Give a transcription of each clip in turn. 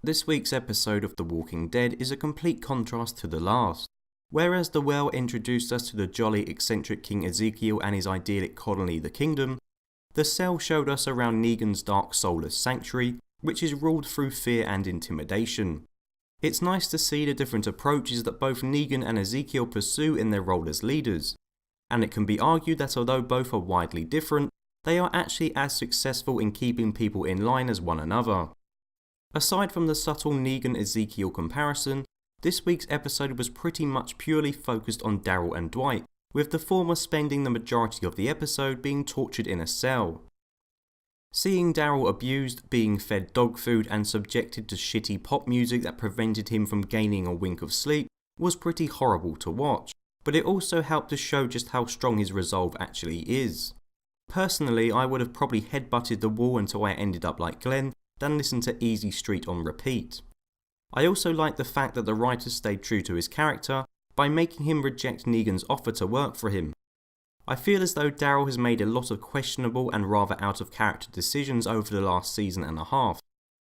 This week's episode of The Walking Dead is a complete contrast to the last. Whereas The Well introduced us to the jolly eccentric King Ezekiel and his idyllic colony the Kingdom, The Cell showed us around Negan's dark soulless sanctuary, which is ruled through fear and intimidation. It's nice to see the different approaches that both Negan and Ezekiel pursue in their role as leaders, and it can be argued that although both are widely different, they are actually as successful in keeping people in line as one another. Aside from the subtle Negan-Ezekiel comparison, this week's episode was pretty much purely focused on Daryl and Dwight, with the former spending the majority of the episode being tortured in a cell. Seeing Daryl abused, being fed dog food and subjected to shitty pop music that prevented him from gaining a wink of sleep was pretty horrible to watch, but it also helped to show just how strong his resolve actually is. Personally, I would have probably headbutted the wall until I ended up like Glenn, than listen to Easy Street on repeat. I also like the fact that the writer stayed true to his character by making him reject Negan's offer to work for him. I feel as though Daryl has made a lot of questionable and rather out of character decisions over the last season and a half,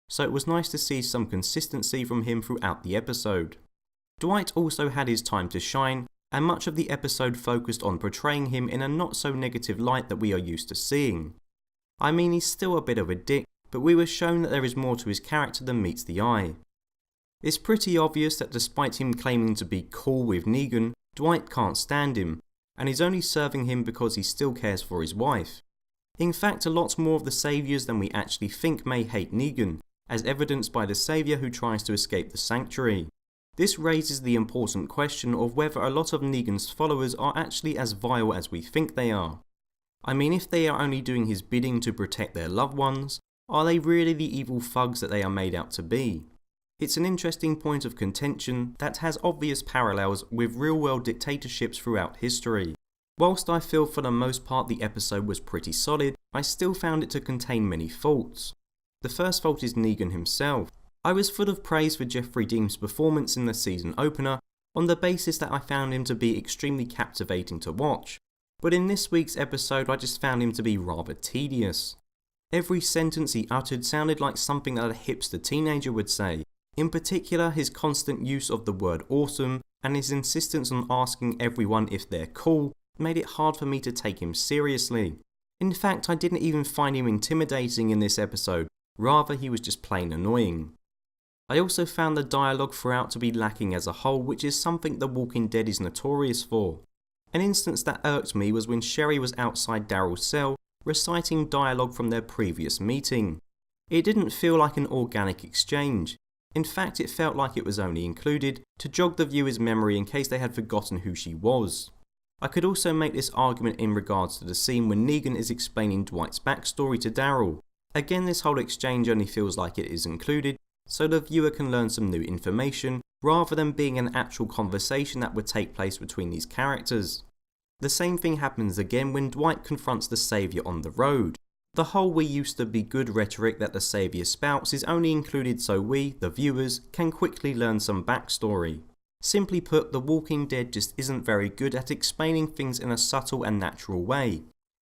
so it was nice to see some consistency from him throughout the episode. Dwight also had his time to shine, and much of the episode focused on portraying him in a not so negative light that we are used to seeing. I mean, he's still a bit of a dick, but we were shown that there is more to his character than meets the eye. It's pretty obvious that despite him claiming to be cool with Negan, Dwight can't stand him, and is only serving him because he still cares for his wife. In fact, a lot more of the saviours than we actually think may hate Negan, as evidenced by the saviour who tries to escape the sanctuary. This raises the important question of whether a lot of Negan's followers are actually as vile as we think they are. I mean, if they are only doing his bidding to protect their loved ones, are they really the evil thugs that they are made out to be? It's an interesting point of contention that has obvious parallels with real-world dictatorships throughout history. Whilst I feel for the most part the episode was pretty solid, I still found it to contain many faults. The first fault is Negan himself. I was full of praise for Jeffrey Deem's performance in the season opener on the basis that I found him to be extremely captivating to watch, but in this week's episode I just found him to be rather tedious. Every sentence he uttered sounded like something that a hipster teenager would say. In particular, his constant use of the word awesome and his insistence on asking everyone if they're cool made it hard for me to take him seriously. In fact, I didn't even find him intimidating in this episode, rather he was just plain annoying. I also found the dialogue throughout to be lacking as a whole, which is something The Walking Dead is notorious for. An instance that irked me was when Sherry was outside Daryl's cell reciting dialogue from their previous meeting. It didn't feel like an organic exchange. In fact, it felt like it was only included to jog the viewer's memory in case they had forgotten who she was. I could also make this argument in regards to the scene when Negan is explaining Dwight's backstory to Daryl. Again, this whole exchange only feels like it is included, so the viewer can learn some new information, rather than being an actual conversation that would take place between these characters. The same thing happens again when Dwight confronts the Saviour on the road. The whole "we used to be good" rhetoric that the Saviour spouts is only included so we, the viewers, can quickly learn some backstory. Simply put, The Walking Dead just isn't very good at explaining things in a subtle and natural way.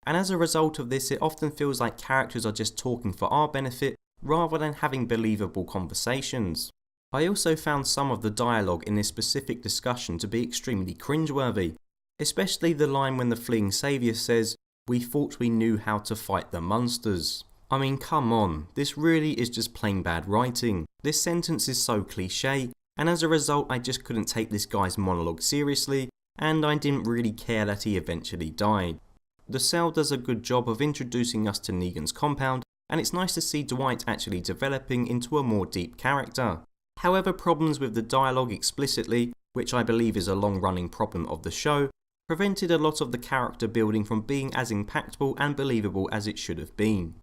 And as a result of this, it often feels like characters are just talking for our benefit, rather than having believable conversations. I also found some of the dialogue in this specific discussion to be extremely cringeworthy, especially the line when the fleeing saviour says, "We thought we knew how to fight the monsters." I mean, come on, this really is just plain bad writing. This sentence is so cliche, and as a result I just couldn't take this guy's monologue seriously, and I didn't really care that he eventually died. The Cell does a good job of introducing us to Negan's compound, and it's nice to see Dwight actually developing into a more deep character. However, problems with the dialogue explicitly, which I believe is a long-running problem of the show, prevented a lot of the character building from being as impactful and believable as it should have been.